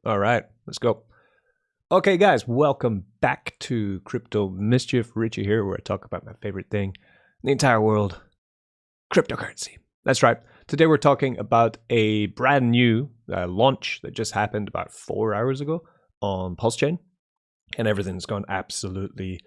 All right, let's go. Okay, guys, welcome back to Crypto Mischief. Richie here, where I talk about my favorite thing in the entire world, cryptocurrency. That's right. Today we're talking about a brand new launch that just happened about 4 hours ago on Pulsechain, and everything's gone absolutely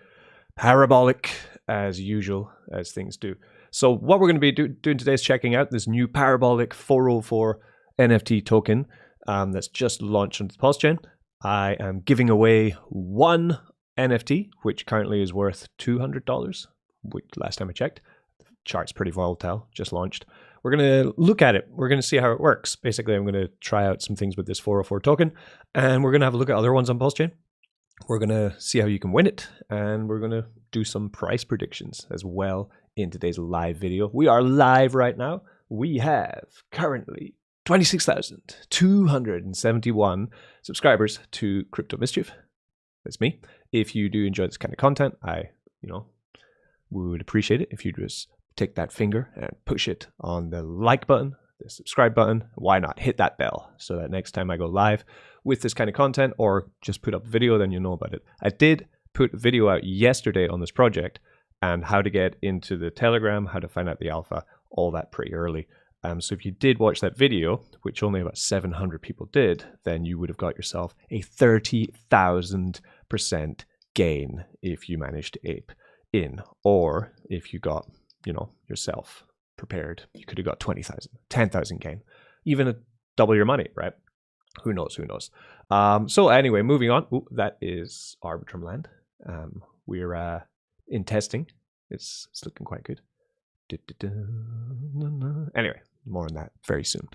parabolic as usual, as things do. So what we're going to be doing today is checking out this new parabolic 404 NFT token that's just launched on the Pulsechain. I am giving away one NFT, which currently is worth $200, which last time I checked. The chart's pretty volatile, just launched. We're going to look at it. We're going to see how it works. Basically, I'm going to try out some things with this 404 token, and we're going to have a look at other ones on Pulsechain. We're going to see how you can win it, and we're going to do some price predictions as well in today's live video. We are live right now. We have currently 26,271 subscribers to Crypto Mischief. That's me. If you do enjoy this kind of content, we would appreciate it if you just take that finger and push it on the like button, the subscribe button. Why not hit that bell so that next time I go live with this kind of content or just put up a video, then you know about it. I did put a video out yesterday on this project and how to get into the Telegram, how to find out the alpha, all that pretty early. So if you did watch that video, which only about 700 people did, then you would have got yourself a 30,000% gain if you managed to ape in. Or if you got, yourself prepared, you could have got 20,000, 10,000 gain, even double your money, right? Who knows? So anyway, moving on. Ooh, that is Arbitrum land. We're in testing. It's looking quite good. Anyway, more on that very soon.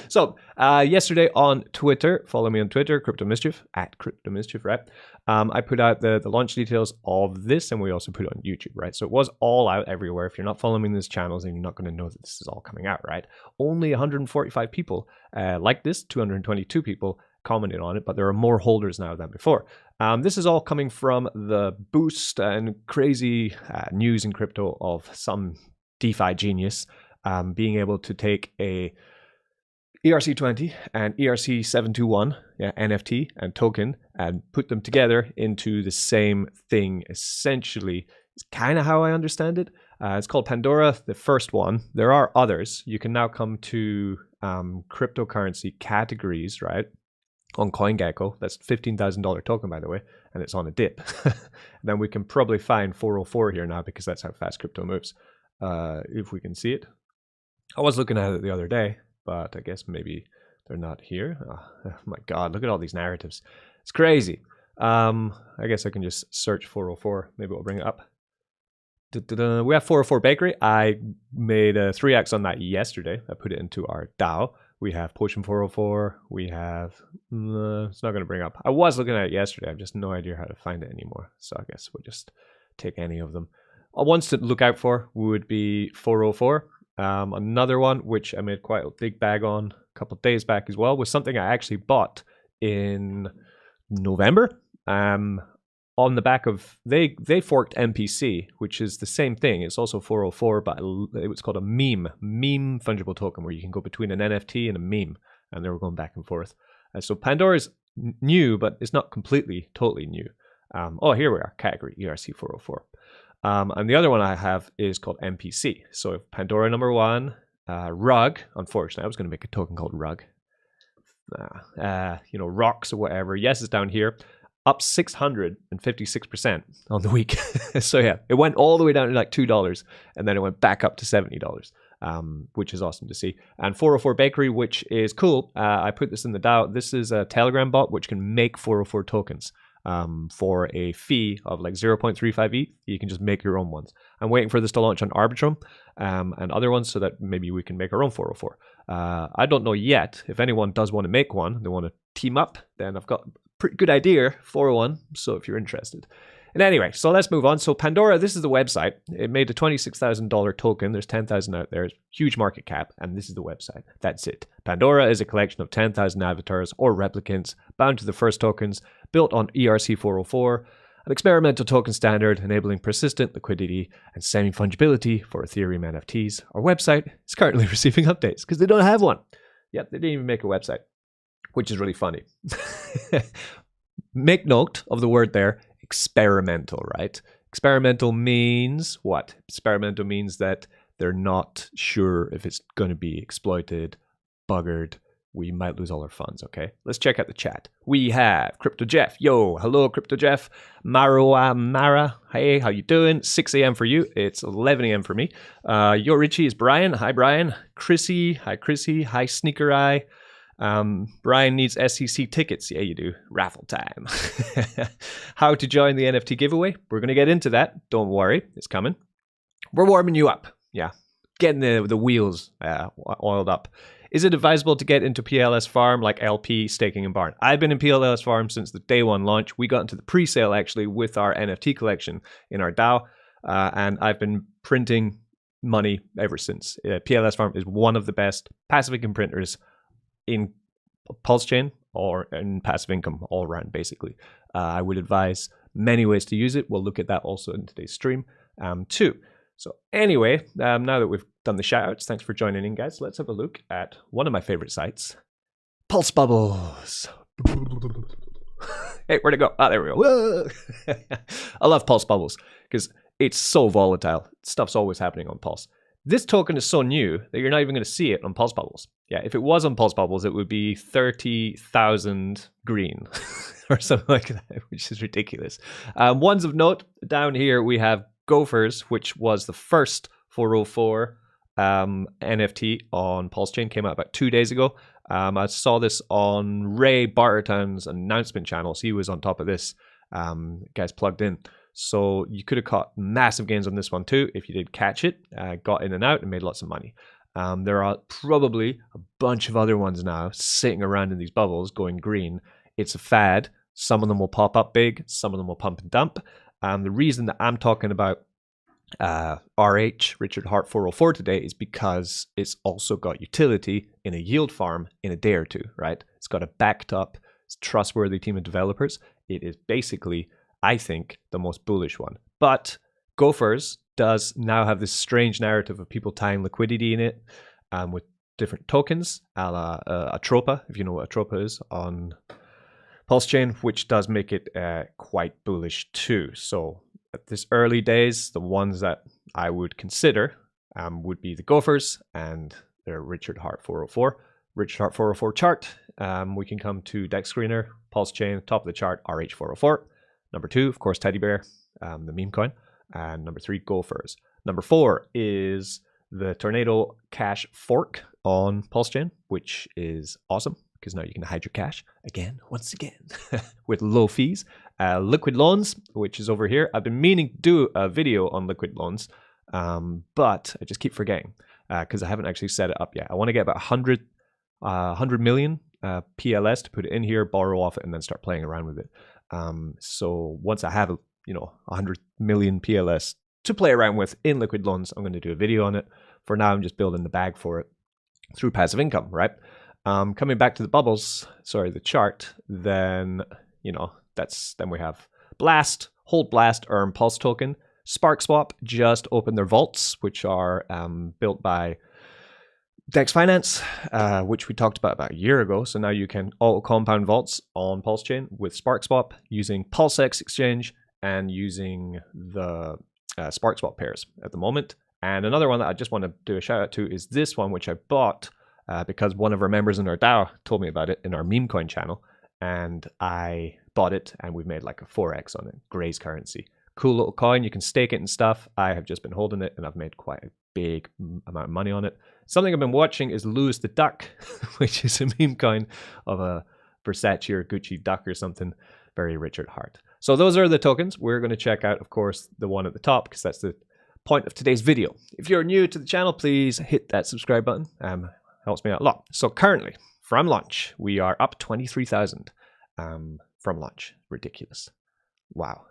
So yesterday on Twitter, follow me on Twitter, Crypto Mischief, at Crypto Mischief, right? I put out the launch details of this, and we also put it on YouTube, right? So it was all out everywhere. If you're not following these channels, then you're not going to know that this is all coming out, right? Only 145 people like this, 222 people commented on it, but there are more holders now than before. This is all coming from the boost and crazy news in crypto of some DeFi genius being able to take a ERC20 and ERC721 NFT and token and put them together into the same thing. Essentially, it's kind of how I understand it. It's called Pandora, the first one. There are others. You can now come to cryptocurrency categories, right? On CoinGecko, that's $15,000 token, by the way, and it's on a dip. Then we can probably find 404 here now because that's how fast crypto moves. If we can see it. I was looking at it the other day, but I guess maybe they're not here. Oh my God, look at all these narratives. It's crazy. I guess I can just search 404. Maybe we'll bring it up. We have 404 Bakery. I made a 3x on that yesterday. I put it into our DAO. We have Potion 404. We have, it's not going to bring up. I was looking at it yesterday. I have just no idea how to find it anymore. So I guess we'll just take any of them. Ones to look out for would be 404. Another one, which I made quite a big bag on a couple of days back as well, was something I actually bought in November. On the back of, they forked MPC, which is the same thing. It's also 404, but it was called a meme fungible token, where you can go between an NFT and a meme, and they were going back and forth. So Pandora is new, but it's not totally new. Here we are, category ERC 404. And the other one I have is called MPC. So Pandora number one, Rug. Unfortunately, I was going to make a token called Rug. Rocks or whatever. Yes, it's down here. Up 656% on the week. So yeah, it went all the way down to like $2, and then it went back up to $70, which is awesome to see. And 404 Bakery, which is cool. I put this in the DAO. This is a Telegram bot which can make 404 tokens. For a fee of like 0.35 ETH, you can just make your own ones. I'm waiting for this to launch on Arbitrum and other ones so that maybe we can make our own 404. I don't know yet. If anyone does want to make one, they want to team up, then I've got a pretty good idea for one. So if you're interested. And anyway, so let's move on. So Pandora, this is the website. It made a $26,000 token. There's 10,000 out there. Huge market cap. And this is the website. That's it. Pandora is a collection of 10,000 avatars or replicants bound to the first tokens built on ERC 404, an experimental token standard enabling persistent liquidity and semi-fungibility for Ethereum NFTs. Our website is currently receiving updates because they don't have one. Yep, they didn't even make a website. which is really funny. Make note of the word there, experimental, right? Experimental means what? Experimental means that they're not sure if it's going to be exploited, buggered. We might lose all our funds, okay? Let's check out the chat. We have Crypto Jeff. Yo, hello, Crypto Jeff. Mara, hey, how you doing? 6 a.m. for you. It's 11 a.m. for me. Yo, Richie is Brian. Hi, Brian. Chrissy. Hi, Chrissy. Hi, Sneaker Eye. Brian needs SEC tickets. Yeah, you do. Raffle time. How to join the NFT giveaway? We're going to get into that. Don't worry. It's coming. We're warming you up. Yeah. Getting the wheels oiled up. Is it advisable to get into PLS Farm like LP, staking, and barn? I've been in PLS Farm since the day one launch. We got into the pre-sale actually with our NFT collection in our DAO, and I've been printing money ever since. PLS Farm is one of the best passive income printers in Pulsechain or in passive income all around, basically. I would advise many ways to use it. We'll look at that also in today's stream too. So anyway, now that we've done the shout-outs, thanks for joining in, guys. Let's have a look at one of my favorite sites, Pulse Bubbles. Hey, where'd it go? Ah, there we go. I love Pulse Bubbles because it's so volatile. Stuff's always happening on Pulse. This token is so new that you're not even going to see it on Pulse Bubbles. Yeah, if it was on Pulse Bubbles, it would be 30,000 green or something like that, which is ridiculous. Ones of note, down here we have GoFurs, which was the first 404 NFT on Pulsechain, came out about 2 days ago. I saw this on Ray Bartertown's announcement channels. He was on top of this. Guys plugged in. So you could have caught massive gains on this one too if you did catch it, got in and out and made lots of money. There are probably a bunch of other ones now sitting around in these bubbles going green. It's a fad. Some of them will pop up big, some of them will pump and dump. The reason that I'm talking about RH, Richard Hart 404 today is because it's also got utility in a yield farm in a day or two, right? It's got a backed up, trustworthy team of developers. It is basically, I think, the most bullish one. But GoFurs does now have this strange narrative of people tying liquidity in it with different tokens, a la Atropa, if you know what Atropa is on Pulsechain, which does make it quite bullish too. So at this early days, the ones that I would consider would be the GoFurs and their Richard Hart 404. Richard Hart 404 chart. We can come to Deck Screener, Pulsechain, top of the chart, RH 404. Number 2, of course, Teddy Bear, the meme coin. And number 3, GoFurs. Number 4 is the Tornado Cash fork on Pulsechain, which is awesome because now you can hide your cash once again, with low fees. Liquid loans, which is over here. I've been meaning to do a video on liquid loans, but I just keep forgetting because I haven't actually set it up yet. I want to get about 100 million PLS to put it in here, borrow off it, and then start playing around with it. So once I have 100 million PLS to play around with in liquid loans, I'm going to do a video on it. For now, I'm just building the bag for it through passive income, right? Coming back to the bubbles, the chart, then, then we have Blast, Hold Blast, earn Pulse token. SparkSwap just opened their vaults, which are built by Dex Finance, which we talked about a year ago. So now you can auto compound vaults on Pulsechain with SparkSwap using PulseX exchange and using the SparkSwap pairs at the moment. And another one that I just want to do a shout out to is this one, which I bought because one of our members in our DAO told me about it in our meme coin channel. And I bought it and we've made like a 4x on it. Gray's currency. Cool little coin. You can stake it and stuff. I have just been holding it and I've made quite a big amount of money on it. Something I've been watching is Louis the Duck, which is a meme coin of a Versace or Gucci duck or something. Very Richard Hart. So those are the tokens. We're going to check out, of course, the one at the top because that's the point of today's video. If you're new to the channel, please hit that subscribe button. Helps me out a lot. So currently, from launch, we are up 23,000 from launch. Ridiculous. Wow.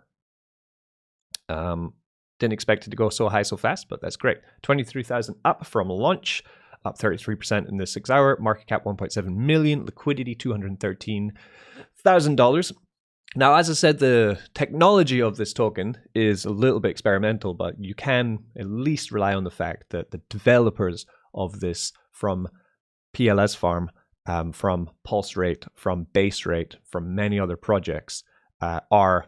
Didn't expect it to go so high so fast, but that's great. 23,000 up from launch, up 33% in the 6 hour. Market cap 1.7 million, liquidity $213,000. Now, as I said, the technology of this token is a little bit experimental, but you can at least rely on the fact that the developers of this from PLS Farm from Pulse Rate, from Base Rate, from many other projects are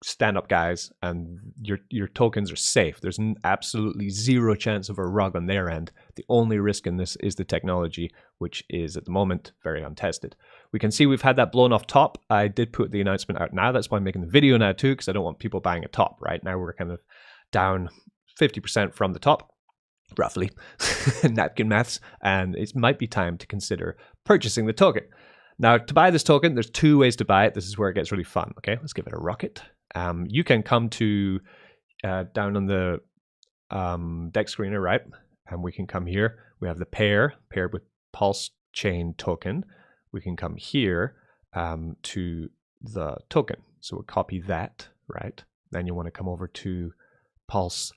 stand-up guys, and your tokens are safe. There's absolutely zero chance of a rug on their end. The only risk in this is the technology, which is at the moment very untested. We can see we've had that blown off top. I did put the announcement out now. That's why I'm making the video now too, because I don't want people buying a top. Right now we're kind of down 50% from the top, roughly, napkin maths, and it might be time to consider purchasing the token. Now, to buy this token, there's two ways to buy it. This is where it gets really fun. Okay, let's give it a rocket. You can come to down on the deck screener, right? And we can come here. We have the pair paired with Pulsechain token. We can come here to the token. So we'll copy that, right? Then you want to come over to Pulse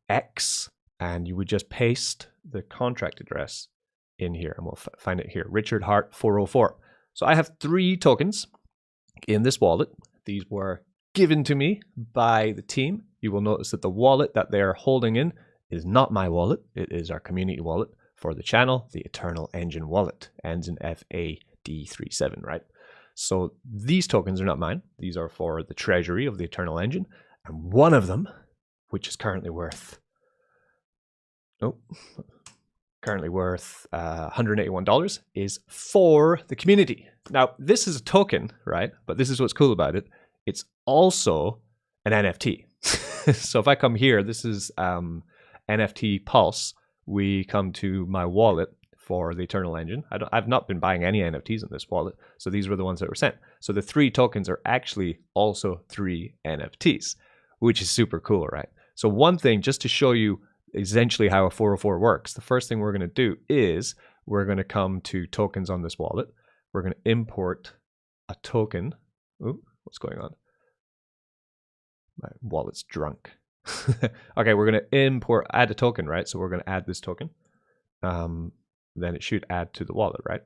X, and you would just paste the contract address in here, and we'll find it here, Richard Hart 404. So I have 3 tokens in this wallet. These were given to me by the team. You will notice that the wallet that they're holding in is not my wallet. It is our community wallet for the channel, the Eternal Engine wallet. Ends in FAD37, right? So these tokens are not mine. These are for the treasury of the Eternal Engine. And one of them, which is currently worth $181, is for the community. Now, this is a token, right? But this is what's cool about it. It's also an NFT. So if I come here, this is NFT Pulse. We come to my wallet for the Eternal Engine. I've not been buying any NFTs in this wallet, so these were the ones that were sent. So the 3 tokens are actually also 3 NFTs, which is super cool, right? So one thing, just to show you essentially how a 404 works, the first thing we're going to do is we're going to come to tokens on this wallet. We're going to import a token. Ooh, what's going on? My wallet's drunk. Okay, we're going to add a token, right? So we're going to add this token. Then it should add to the wallet, right?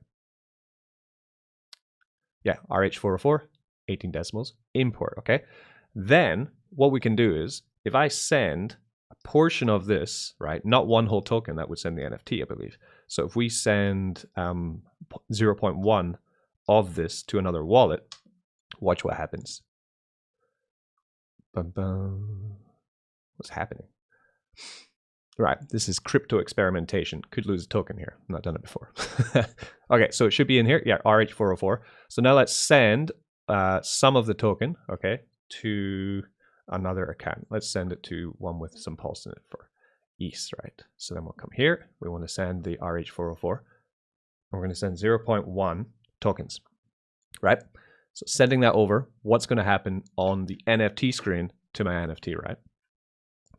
Yeah, RH404, 18 decimals, import, okay? Then what we can do is, if I send a portion of this, right, not one whole token, that would send the NFT, I believe. So if we send 0.1 of this to another wallet, watch what happens. Bum, bum. What's happening? Right, this is crypto experimentation. Could lose a token here. I've not done it before. Okay, so it should be in here. Yeah, RH404. So now let's send some of the token, okay, to another account. Let's send it to one with some pulse in it for East, right? So then we'll come here. We want to send the RH404. We're going to send 0.1 tokens, right? So sending that over, what's going to happen on the NFT screen to my NFT, right?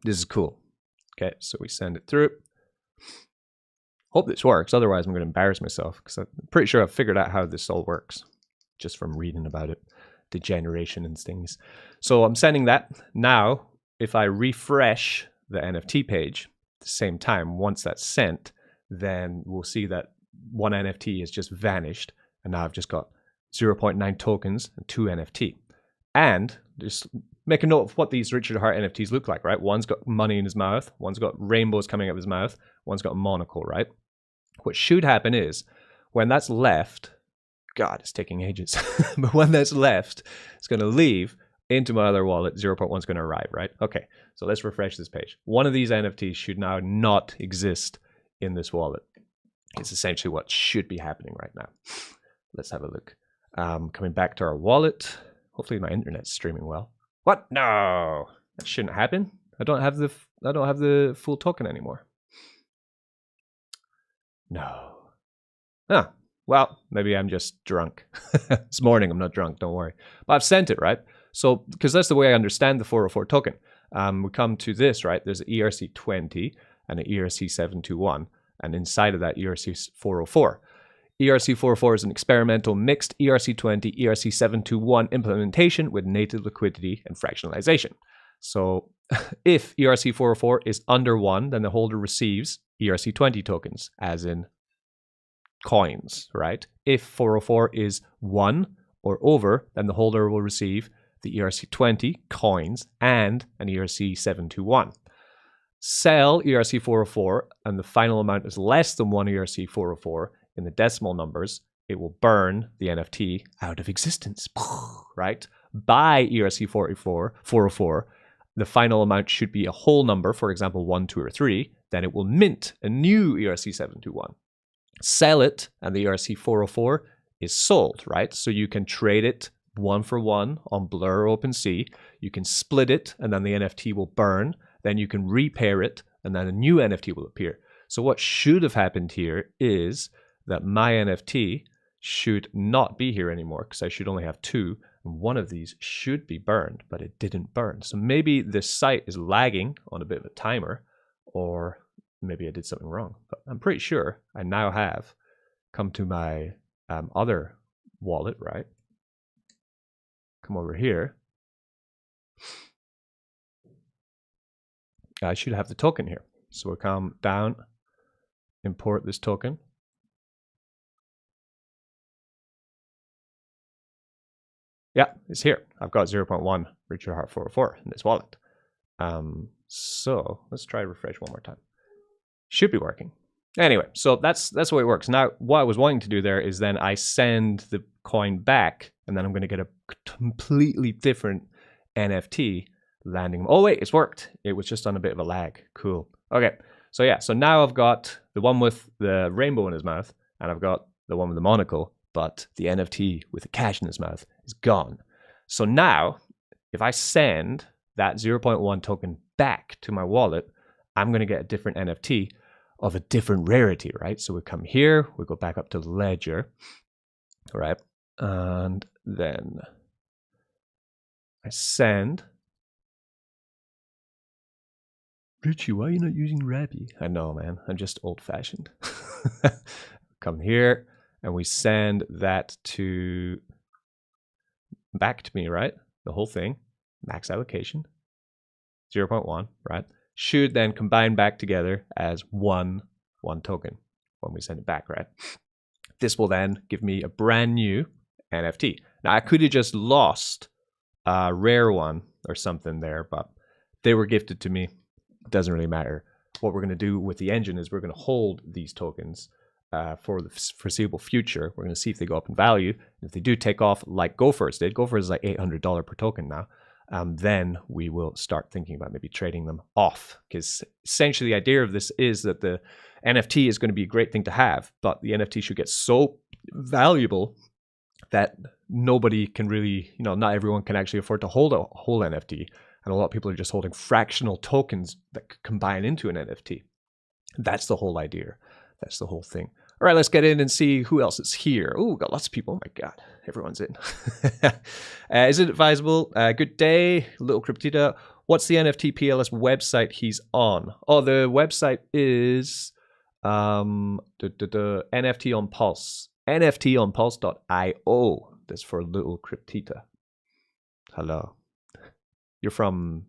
This is cool. Okay, so we send it through. Hope this works. Otherwise, I'm going to embarrass myself because I'm pretty sure I've figured out how this all works just from reading about it, degeneration and things. So I'm sending that. Now, if I refresh the NFT page at the same time, once that's sent, then we'll see that one NFT has just vanished. And now I've just got 0.9 tokens and 2 NFT. And just make a note of what these Richard Hart NFTs look like, right? One's got money in his mouth. One's got rainbows coming out of his mouth. One's got a monocle, right? What should happen is when that's left, God, it's taking ages. But when that's left, it's going to leave into my other wallet. 0.1 is going to arrive, right? Okay, so let's refresh this page. One of these NFTs should now not exist in this wallet. It's essentially what should be happening right now. Let's have a look. Coming back to our wallet. Hopefully my internet's streaming well. What? No, that shouldn't happen. I don't have the full token anymore. No. Ah, well, maybe I'm just drunk. This morning I'm not drunk, don't worry. But I've sent it, right? So, because that's the way I understand the 404 token. We come to this, right? There's an ERC20 and an ERC721, and inside of that ERC404. ERC404 is an experimental mixed ERC20, ERC721 implementation with native liquidity and fractionalization. So if ERC404 is under 1, then the holder receives ERC20 tokens, as in coins, right? If 404 is 1 or over, then the holder will receive the ERC20 coins and an ERC721. Sell ERC404 and the final amount is less than 1 ERC404 in the decimal numbers, it will burn the NFT out of existence, right? By ERC 404, the final amount should be a whole number, for example, 1, 2, or 3. Then it will mint a new ERC 721. Sell it, and the ERC 404 is sold, right? So you can trade it 1 for 1 on Blur or OpenSea. You can split it, and then the NFT will burn. Then you can repair it, and then a new NFT will appear. So what should have happened here is that my NFT should not be here anymore, because I should only have 2. And one of these should be burned, but it didn't burn. So maybe this site is lagging on a bit of a timer, or maybe I did something wrong. But I'm pretty sure I now have come to my other wallet, right? Come over here. I should have the token here. So we'll come down, import this token. Yeah, it's here. I've got 0.1 Richard Hart 404 in this wallet. So let's try to refresh one more time. Should be working. Anyway, so that's the way it works. Now, what I was wanting to do there is then I send the coin back, and then I'm going to get a completely different NFT landing. Oh wait, it's worked. It was just on a bit of a lag. Cool. Okay, so yeah, so now I've got the one with the rainbow in his mouth, and I've got the one with the monocle, but the NFT with the cash in his mouth is gone. So now, if I send that 0.1 token back to my wallet, I'm going to get a different NFT of a different rarity, right? So we come here, we go back up to the ledger, right? And then I send. Richie, why are you not using Rabby? I know, man. I'm just old-fashioned. Come here, and we send that to back to me, right? The whole thing, max allocation, 0.1, right? Should then combine back together as one token when we send it back, right? This will then give me a brand new NFT. Now, I could have just lost a rare one or something there, but they were gifted to me. It doesn't really matter. What we're going to do with the engine is we're going to hold these tokens for the foreseeable future. We're going to see if they go up in value. If they do take off like GoFurs did, GoFurs is like $800 per token now. Then we will start thinking about maybe trading them off, because essentially the idea of this is that the NFT is going to be a great thing to have, but the NFT should get so valuable that nobody can really, not everyone can actually afford to hold a whole NFT. And a lot of people are just holding fractional tokens that combine into an NFT. That's the whole idea. That's the whole thing. All right, let's get in and see who else is here. Oh, got lots of people. Oh my God, everyone's in. Is it advisable? Good day, Little Cryptida. What's the NFT PLS website he's on? Oh, the website is the NFT on Pulse. NFTonpulse.io. That's for Little Cryptida. Hello. You're from,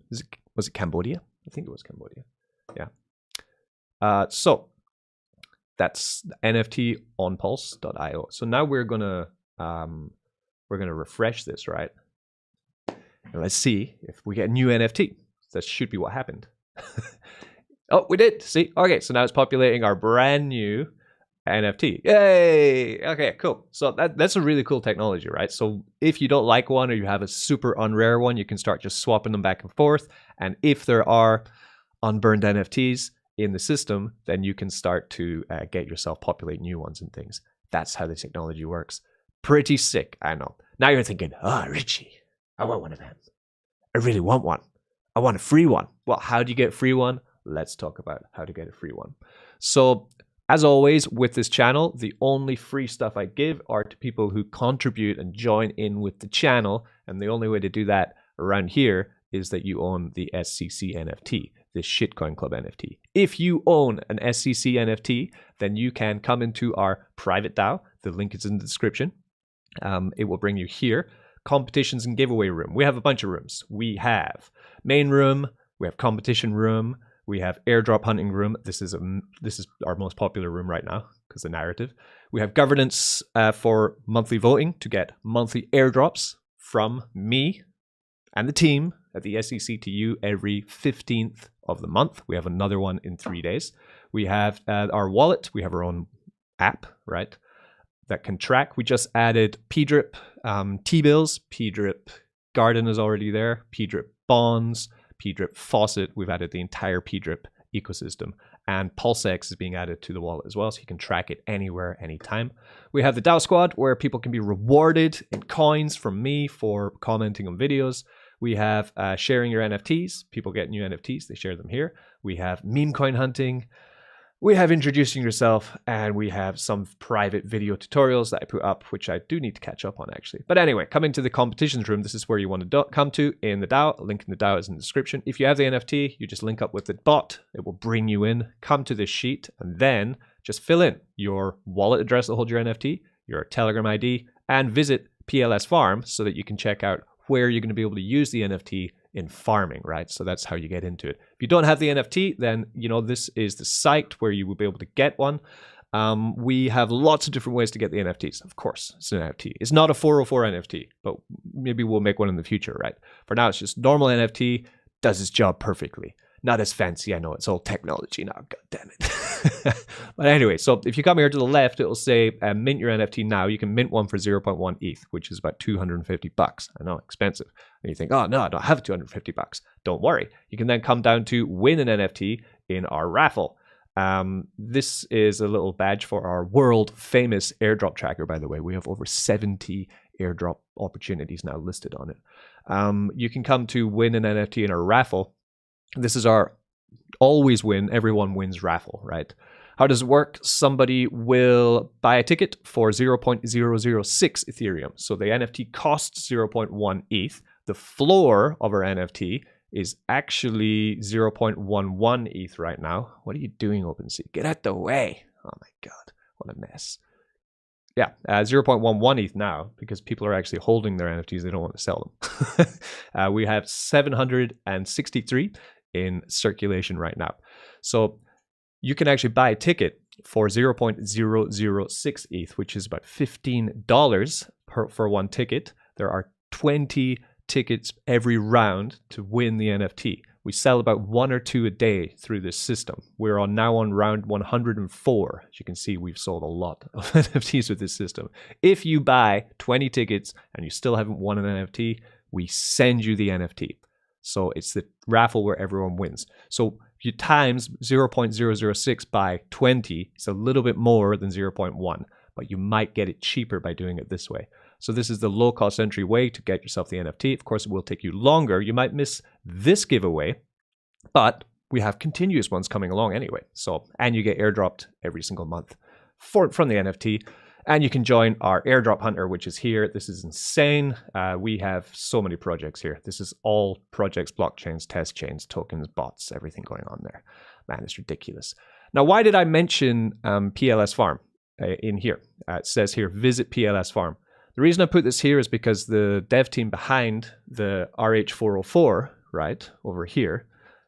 was it Cambodia? I think it was Cambodia. Yeah. So that's NFTonpulse.io. So now we're gonna refresh this, right? And let's see if we get a new NFT. That should be what happened. Oh, we did. See? Okay, so now it's populating our brand new NFT. Yay! Okay, cool. So that's a really cool technology, right? So if you don't like one or you have a super unrare one, you can start just swapping them back and forth. And if there are unburned NFTs in the system, then you can start to get yourself populate new ones and things. That's how the technology works. Pretty sick, I know. Now you're thinking, Richie, I want one of them. I really want one. I want a free one. Well, how do you get a free one? Let's talk about how to get a free one. So, as always, with this channel, the only free stuff I give are to people who contribute and join in with the channel. And the only way to do that around here is that you own the SCC NFT, the Shitcoin Club NFT. If you own an SCC NFT, then you can come into our private DAO. The link is in the description. It will bring you here. Competitions and giveaway room. We have a bunch of rooms. We have main room. We have competition room. We have airdrop hunting room. This is our most popular room right now because the narrative. We have governance for monthly voting to get monthly airdrops from me and the team at the SEC to you every 15th of the month. We have another one in 3 days. We have our wallet. We have our own app, right? that can track. We just added P-Drip T-bills. P-Drip Garden is already there. P-Drip Bonds, P-Drip Faucet. We've added the entire P-Drip ecosystem. And PulseX is being added to the wallet as well, so you can track it anywhere, anytime. We have the DAO Squad, where people can be rewarded in coins from me for commenting on videos. We have sharing your NFTs. People get new NFTs, they share them here. We have meme coin hunting. We have introducing yourself, and we have some private video tutorials that I put up, which I do need to catch up on actually. But anyway, coming to the competitions room, this is where you want to come to in the DAO. Link in the DAO is in the description. If you have the NFT, you just link up with the bot. It will bring you in, come to this sheet, and then just fill in your wallet address that holds your NFT, your Telegram ID, and visit PLS Farm so that you can check out where you're going to be able to use the NFT in farming, right? So that's how you get into it. If you don't have the NFT, then this is the site where you will be able to get one. We have lots of different ways to get the NFTs. Of course, it's an NFT. It's not a 404 NFT, but maybe we'll make one in the future, right? For now, it's just normal NFT, does its job perfectly. Not as fancy, I know, it's all technology now, god damn it. But anyway, so if you come here to the left, it will say mint your NFT now. You can mint one for 0.1 ETH, which is about 250 bucks. I know, expensive. And you think, oh no, I don't have 250 bucks. Don't worry. You can then come down to win an NFT in our raffle. This is a little badge for our world famous airdrop tracker, by the way. We have over 70 airdrop opportunities now listed on it. You can come to win an NFT in our raffle. This is our always win, everyone wins raffle, right? How does it work? Somebody will buy a ticket for 0.006 Ethereum. So the NFT costs 0.1 ETH. The floor of our NFT is actually 0.11 ETH right now. What are you doing, OpenSea? Get out the way. Oh my God, what a mess. Yeah, 0.11 ETH now because people are actually holding their NFTs. They don't want to sell them. We have 763 in circulation right now. So you can actually buy a ticket for 0.006 ETH, which is about $15 for one ticket. There are 20 tickets every round to win the NFT. We sell about 1 or 2 a day through this system. We're now on round 104. As you can see, we've sold a lot of NFTs with this system. If you buy 20 tickets and you still haven't won an NFT, we send you the NFT. So it's the raffle where everyone wins. So if you times 0.006 by 20, it's a little bit more than 0.1, but you might get it cheaper by doing it this way. So this is the low-cost entry way to get yourself the NFT. Of course, it will take you longer. You might miss this giveaway, but we have continuous ones coming along anyway. So, and you get airdropped every single month from the NFT. And you can join our airdrop hunter, which is here. This is insane. We have so many projects here. This is all projects, blockchains, test chains, tokens, bots, everything going on there. Man, it's ridiculous. Now, why did I mention PLS Farm in here? It says here, visit PLS Farm. The reason I put this here is because the dev team behind the RH404, right, over here.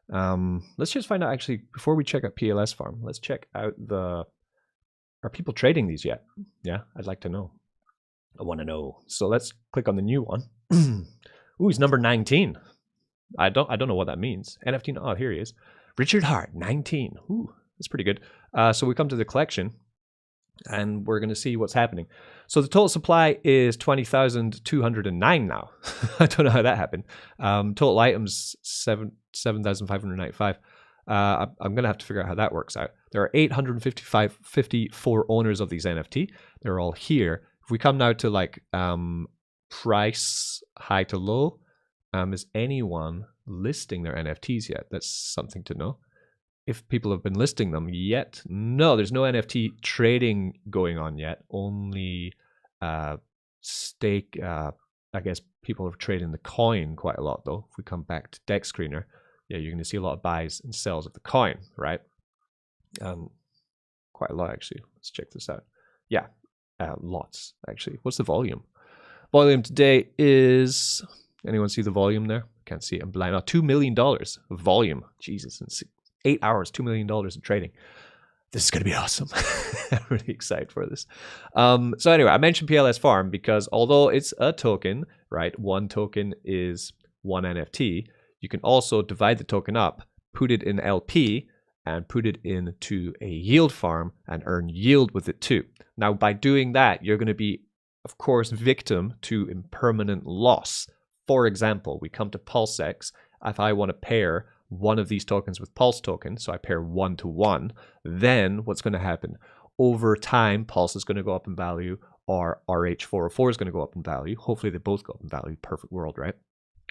Let's just find out, actually, before we check out PLS Farm, let's check out the... Are people trading these yet? Yeah, I'd like to know. I want to know. So let's click on the new one. Ooh, he's number 19. I don't know what that means. NFT, oh, here he is. Richard Hart, 19. Ooh, that's pretty good. So we come to the collection and we're going to see what's happening. So the total supply is 20,209 now. I don't know how that happened. Total items, 7,595. I'm going to have to figure out how that works out. There are 854 owners of these NFT. They're all here. If we come now to like price high to low, is anyone listing their NFTs yet? That's something to know. If people have been listing them yet, no, there's no NFT trading going on yet. Only stake. I guess people are trading the coin quite a lot though. If we come back to Deck Screener, yeah, you're going to see a lot of buys and sells of the coin, right? Quite a lot, actually. Let's check this out. Yeah, lots, actually. What's the volume? Volume today is... Anyone see the volume there? Can't see it. I'm blind. Oh, $2 million of volume. Jesus, in 8 hours, $2 million of trading. This is going to be awesome. I'm really excited for this. So anyway, I mentioned PLS Farm because although it's a token, right? One token is one NFT. You can also divide the token up, put it in LP, and put it into a yield farm and earn yield with it too. Now, by doing that, you're going to be, of course, victim to impermanent loss. For example, we come to PulseX. If I want to pair one of these tokens with Pulse token, so I pair 1 to 1, then what's going to happen? Over time, Pulse is going to go up in value, or RH404 is going to go up in value. Hopefully they both go up in value. Perfect world, right?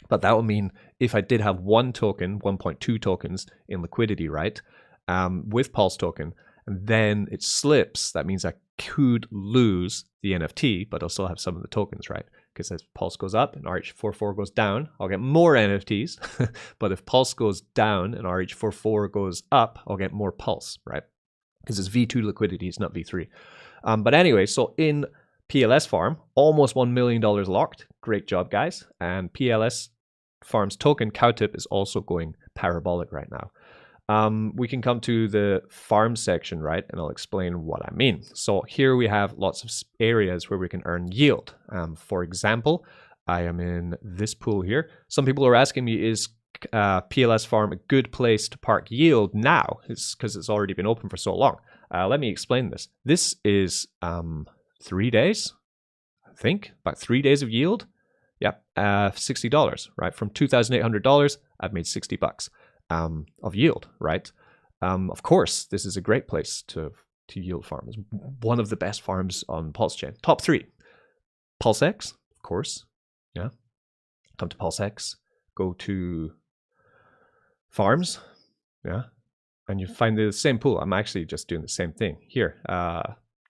But that would mean if I did have one token, 1.2 tokens in liquidity, right, with Pulse token, and then it slips, that means I could lose the NFT, but I'll still have some of the tokens, right? Because as Pulse goes up and RH44 goes down, I'll get more NFTs. But if Pulse goes down and RH44 goes up, I'll get more Pulse, right? Because it's V2 liquidity, it's not V3. But anyway, so in PLS Farm, almost $1 million locked. Great job, guys. And PLS Farm's token, Cowtip, is also going parabolic right now. We can come to the farm section, right? And I'll explain what I mean. So here we have lots of areas where we can earn yield. For example, I am in this pool here. Some people are asking me, is PLS Farm a good place to park yield now? It's because it's already been open for so long. Let me explain this. This is 3 days, I think, about 3 days of yield. Yep, $60, right? From $2,800, I've made $60 of yield, right? Of course, this is a great place to yield farm. It's one of the best farms on Pulsechain. Top 3. PulseX, of course. Yeah. Come to PulseX, go to farms. Yeah. And you find the same pool. I'm actually just doing the same thing here.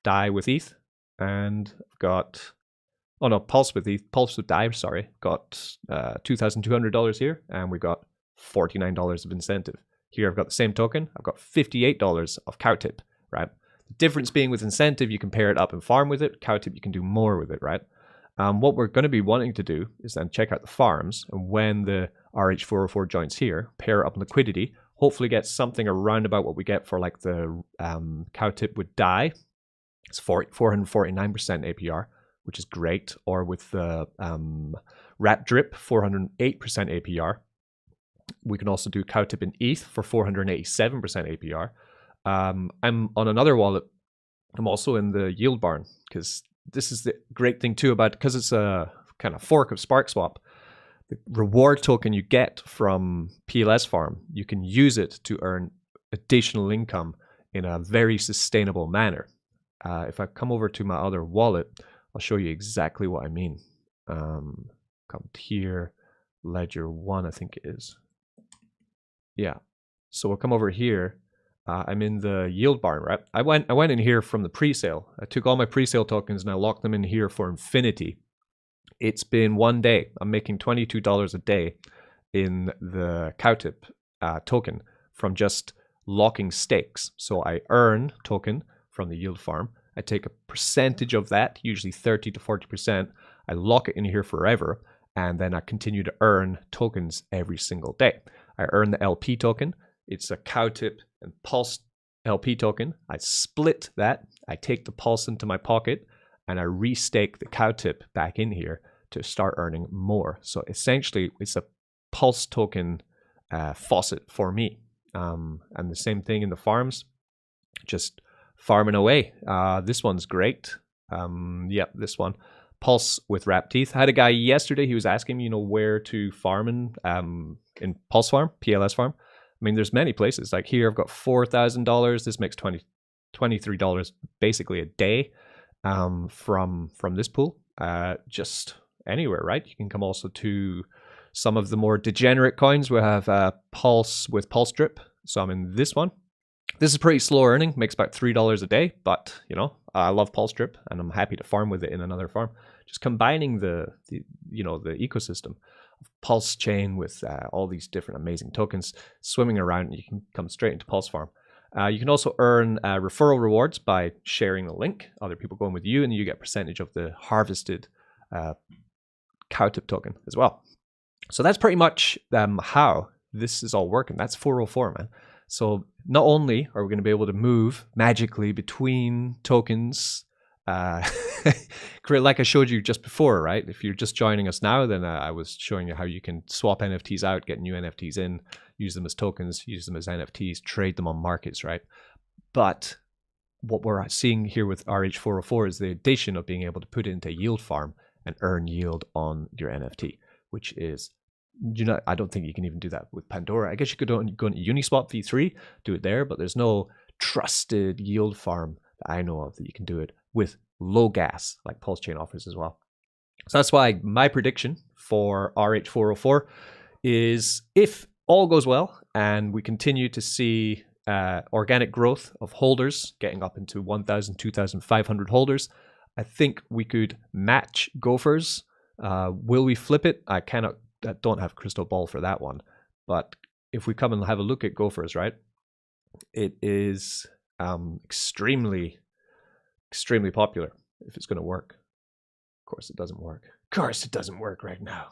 DAI with ETH, and I've got, oh no, Pulse with ETH, Pulse with DAI, sorry. Got $2,200 here, and we got $49 of incentive. Here I've got the same token. I've got $58 of Cowtip, right? The difference being with incentive, you can pair it up and farm with it. Cowtip, you can do more with it, right? What we're going to be wanting to do is then check out the farms, and when the RH404 joins here, pair up liquidity, hopefully get something around about what we get for like the Cowtip with DAI. It's 449% APR, which is great. Or with the Rat Drip, 408% APR. We can also do Cowtip in ETH for 487% APR. I'm on another wallet. I'm also in the Yield Barn, because this is the great thing too about, because it's a kind of fork of SparkSwap. The reward token you get from PLS Farm, you can use it to earn additional income in a very sustainable manner. If I come over to my other wallet, I'll show you exactly what I mean. Come here, Ledger 1, I think it is. Yeah. So we'll come over here. I'm in the Yield Barn, right? I went in here from the pre-sale. I took all my pre-sale tokens and I locked them in here for infinity. It's been 1 day. I'm making $22 a day in the Cowtip token from just locking stakes. So I earn token from the Yield Farm. I take a percentage of that, usually 30 to 40%. I lock it in here forever, and then I continue to earn tokens every single day. I earn the LP token. It's a Cowtip and Pulse LP token. I split that. I take the Pulse into my pocket, and I restake the Cowtip back in here to start earning more. So essentially, it's a Pulse token faucet for me. And the same thing in the farms, just farming away. This one's great. Yep, this one. Pulse with Wrap Teeth. I had a guy yesterday, he was asking me, where to farm in Pulse Farm, PLS Farm. I mean, there's many places. Like here, I've got $4,000. This makes $23 basically a day from this pool. Just anywhere, right? You can come also to some of the more degenerate coins. We have Pulse with Pulse Drip. So I'm in this one. This is pretty slow earning, makes about $3 a day, but I love Pulse Drip and I'm happy to farm with it in another farm. Just combining the ecosystem of Pulsechain with all these different amazing tokens swimming around, and you can come straight into Pulse Farm. You can also earn referral rewards by sharing the link. Other people going with you, and you get a percentage of the harvested Cowtip token as well. So that's pretty much how this is all working. That's 404, man. So not only are we going to be able to move magically between tokens like I showed you just before, right? If you're just joining us now, then I was showing you how you can swap NFTs out, get new NFTs in, use them as tokens, use them as NFTs, trade them on markets, right? But what we're seeing here with RH404 is the addition of being able to put it into a yield farm and earn yield on your NFT, which is, I don't think you can even do that with Pandora. I guess you could go into Uniswap v3, do it there, but there's no trusted yield farm that I know of that you can do it with low gas like Pulsechain offers as well. So that's why my prediction for RH404 is, if all goes well and we continue to see organic growth of holders getting up into 1,000, 2,500 holders, I think we could match GoFurs. Will we flip it? I don't have a crystal ball for that one. But if we come and have a look at GoFurs, right, it is extremely popular if it's going to work. Of course, it doesn't work. Of course, it doesn't work right now.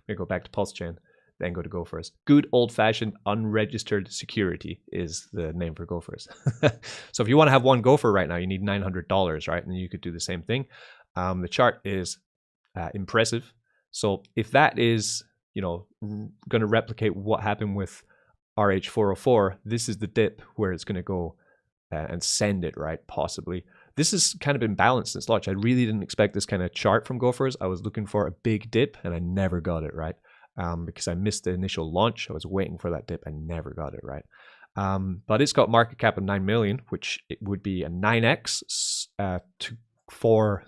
We go back to Pulsechain, then go to GoFurs. Good old-fashioned unregistered security is the name for GoFurs. So if you want to have one GoFur right now, you need $900, right? And you could do the same thing. The chart is impressive. So if that is, going to replicate what happened with RH404, this is the dip where it's going to go and send it, right? Possibly. This has kind of been balanced since launch. I really didn't expect this kind of chart from GoFurs. I was looking for a big dip and I never got it, right? Because I missed the initial launch. I was waiting for that dip and never got it, right? But it's got market cap of 9 million, which it would be a 9x for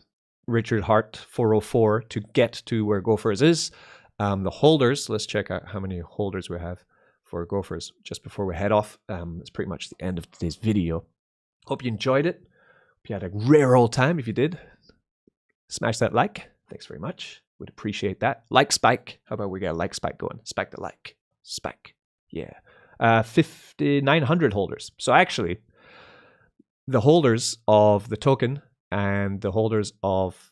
Richard Hart 404 to get to where GoFurs is. The holders, let's check out how many holders we have for GoFurs just before we head off. It's pretty much the end of today's video. Hope you enjoyed it. Hope you had a rare old time. If you did, smash that like. Thanks very much. Would appreciate that. Like spike. How about we get a like spike going? Spike the like. Spike. Yeah. 5,900 holders. So actually, the holders of the token and the holders of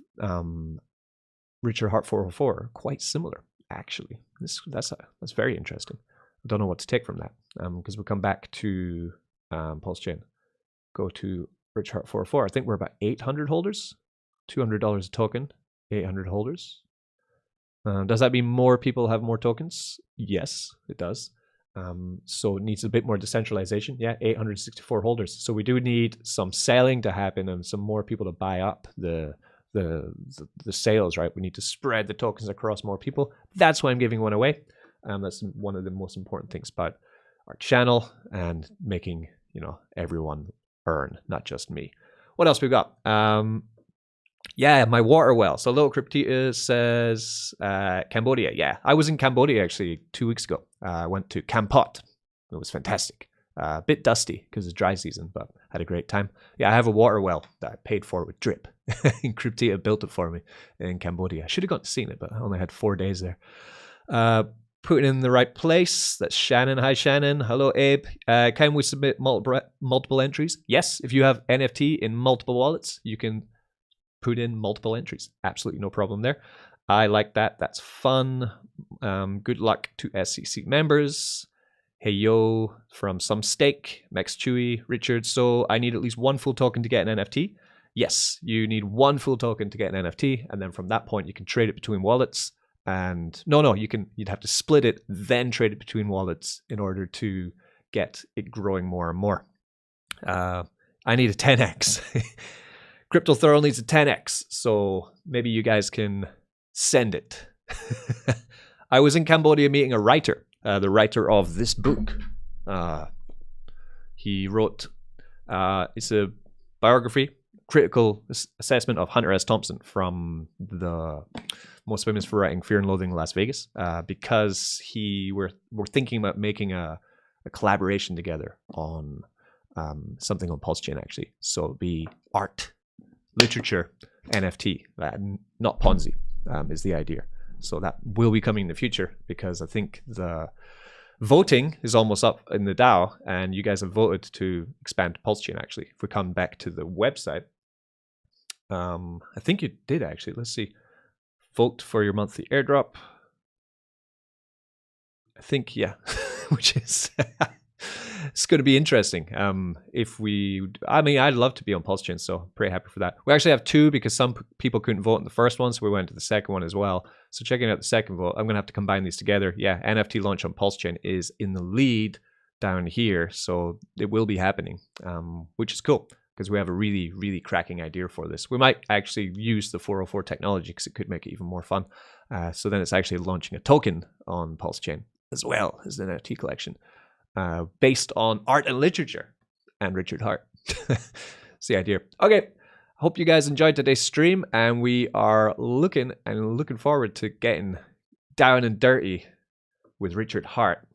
Richard Hart 404 are quite similar, actually. That's very interesting. I don't know what to take from that, because we'll come back to Pulsechain. Go to Richard Hart 404. I think we're about 800 holders. $200 a token. 800 holders. Does that mean more people have more tokens? Yes, it does. So it needs a bit more decentralization. Yeah, 864 holders. So we do need some selling to happen and some more people to buy up the sales, right? We need to spread the tokens across more people. That's why I'm giving one away. That's one of the most important things about our channel and making, everyone earn, not just me. What else we got? Yeah, my water well. So Little Cryptita says Cambodia. Yeah, I was in Cambodia actually 2 weeks ago. I went to Kampot. It was fantastic. A bit dusty because it's dry season, but had a great time. Yeah, I have a water well that I paid for with drip. And Cryptita built it for me in Cambodia. I should have gone to see it, but I only had 4 days there. Put it in the right place. That's Shannon. Hi, Shannon. Hello, Abe. Can we submit multiple entries? Yes, if you have NFT in multiple wallets, you can put in multiple entries. Absolutely no problem there. I like that. That's fun. Good luck to SCC members. Hey yo from Some Steak, Max Chewy, Richard. So I need at least one full token to get an NFT. Yes, you need one full token to get an NFT, and then from that point you can trade it between wallets. And you'd have to split it, then trade it between wallets in order to get it growing more and more. I need a 10x. Crypto Thurl needs a 10x, so maybe you guys can send it. I was in Cambodia meeting a writer, the writer of this book. He wrote, it's a biography, critical assessment of Hunter S. Thompson, from the most famous for writing Fear and Loathing in Las Vegas, because we're thinking about making a collaboration together on something on Pulsechain, actually. So it'll be art, literature, NFT, not Ponzi, is the idea. So that will be coming in the future, because I think the voting is almost up in the DAO, and you guys have voted to expand Pulsechain, actually. If we come back to the website, I think you did, actually. Let's see. Vote for your monthly airdrop. I think, yeah, which is It's going to be interesting. I mean, I'd love to be on Pulsechain, so pretty happy for that. We actually have two because some people couldn't vote in the first one, so we went to the second one as well. So checking out the second vote, I'm going to have to combine these together. Yeah, NFT launch on Pulsechain is in the lead down here, so it will be happening, which is cool because we have a really, really cracking idea for this. We might actually use the 404 technology because it could make it even more fun. So then it's actually launching a token on Pulsechain as well as an NFT collection. Based on art and literature and Richard Hart. It's the idea. Okay, hope you guys enjoyed today's stream, and we are looking forward to getting down and dirty with Richard Hart.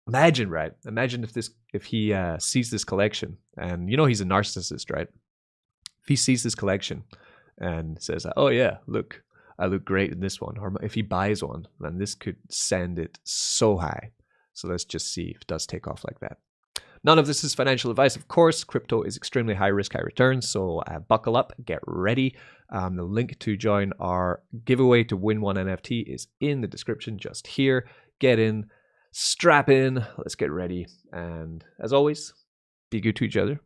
Imagine if he sees this collection, and you know he's a narcissist, right? If he sees this collection and says, "Oh yeah, look, I look great in this one," or if he buys one, then this could send it so high. So let's just see if it does take off like that. None of this is financial advice, of course. Crypto is extremely high risk, high return. So buckle up, get ready. The link to join our giveaway to win one NFT is in the description just here. Get in, strap in, let's get ready. And as always, be good to each other.